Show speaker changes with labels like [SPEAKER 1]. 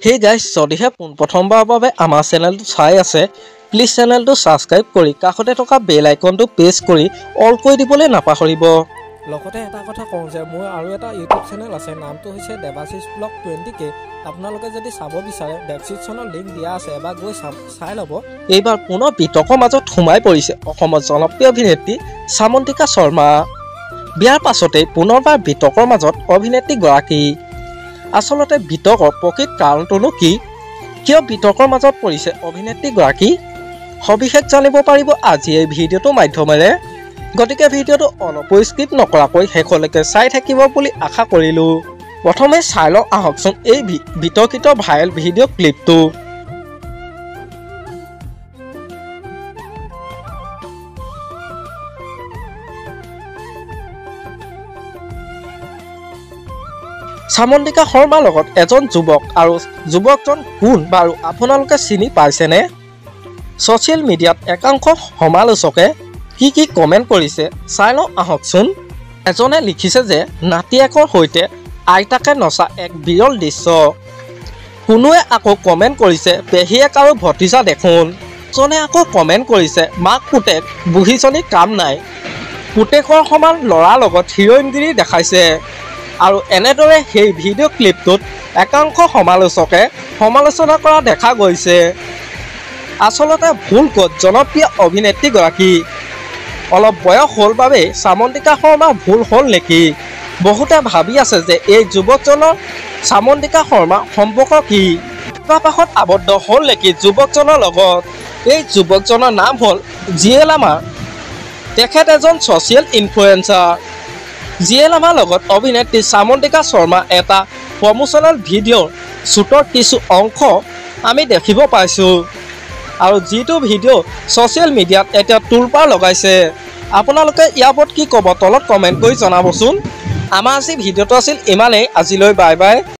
[SPEAKER 1] Hey guys, যদিহে প্ৰথমবাৰৰ বাবে আমাৰ চেনেলটো চাই আছে, প্লিজ চেনেলটো সাবস্ক্ৰাইব কৰি কাষতে থকা বেল আইকনটো প্ৰেছ কৰি অল কৰি দিবলৈ নাপাহৰিব।
[SPEAKER 2] লগতে এটা কথা কওঁ যে মোৰ আৰু এটা ইউটিউব চেনেল আছে, নামটো হৈছে দেৱাশিষ ব্লগ 20K। আপোনালোকে যদি চাব বিচাৰে ডেসক্ৰিপচনৰ লিংক দিয়া আছে, এবাৰ গৈ চাই ল'ব।
[SPEAKER 1] এইবাৰ পুনৰ বিতৰ্কৰ মাজত সোমাই পৰিছে অসমৰ জনপ্ৰিয় অভিনেত্ৰী সামন্তিকা শৰ্মা। বিয়াৰ পাছতে পুনৰবাৰ বিতৰ্কৰ মাজত অভিনেত্ৰীগৰাকী। আচলতে বিতৰ্কৰ প্ৰকৃত কাৰণটোনো কি? কিয় বিতৰ্কৰ মাজত পৰিছে অভিনেত্ৰীগৰাকী? সবিশেষ জানিব পাৰিব আজি এই ভিডিঅ'টোৰ মাধ্যমেৰে। গতিকে ভিডিঅ'টো অলপো স্কিপ নকৰাকৈ শেষলৈকে চাই থাকিব বুলি আশা কৰিলোঁ। প্ৰথমে চাই লওঁ আহকচোন এই বিতৰ্কিত ভাইৰেল ভিডিঅ' ক্লিপটো। সামন্তিকা শৰ্মাৰ লগত এজন যুৱক আৰু যুৱকজন কোন বাৰু আপোনালোকে চিনি পাইছেনে? ছ'চিয়েল মিডিয়াত একাংশ সমালোচকে কি কমেণ্ট কৰিছে চাই লওঁ আহকচোন। এজনে লিখিছে যে নাতিয়েকৰ সৈতে আইতাকে নচা এক বিৰল দৃশ্য। কোনোৱে আকৌ কমেণ্ট কৰিছে পেহীয়েক আৰু ভতিজা দেখোন। এজনে আকৌ কমেণ্ট কৰিছে মাক পুতেক বুঢ়ীজনী কাম নাই, পুতেকৰ সমান ল'ৰাৰ লগত হিৰইনগিৰি দেখাইছে। আৰু এনেদৰে সেই ভিডিঅ' ক্লিপটোত একাংশ সমালোচকে সমালোচনা কৰা দেখা গৈছে। আচলতে ভুল ক'ত জনপ্ৰিয় অভিনেত্ৰীগৰাকী? অলপ বয়স হ'ল বাবেই সামন্তিকা শৰ্মাৰ ভুল হ'ল নেকি? বহুতে ভাবি আছে যে এই যুৱকজনৰ সামন্তিকা শৰ্মাৰ সম্পৰ্ক কি? বিবাহপাশত আবদ্ধ হ'ল নেকি যুৱকজনৰ লগত? এই যুৱকজনৰ নাম হ'ল জিএল আমাৰ। তেখেত এজন ছ'চিয়েল ইনফ্লুৱেঞ্চাৰ। জিএল আমাৰ লগত অভিনেত্ৰী সামন্তিকা শৰ্মা এটা প্ৰমোচনেল ভিডিঅ'ৰ শ্বুটৰ কিছু অংশ আমি দেখিব পাইছোঁ। আৰু যিটো ভিডিঅ' ছ'চিয়েল মিডিয়াত এতিয়া তোলপাৰ লগাইছে। আপোনালোকে ইয়াৰ ওপৰত কি ক'ব তলত কমেণ্ট কৰি জনাবচোন। আমাৰ আজি ভিডিঅ'টো আছিল ইমানেই। আজিলৈ বাই বাই।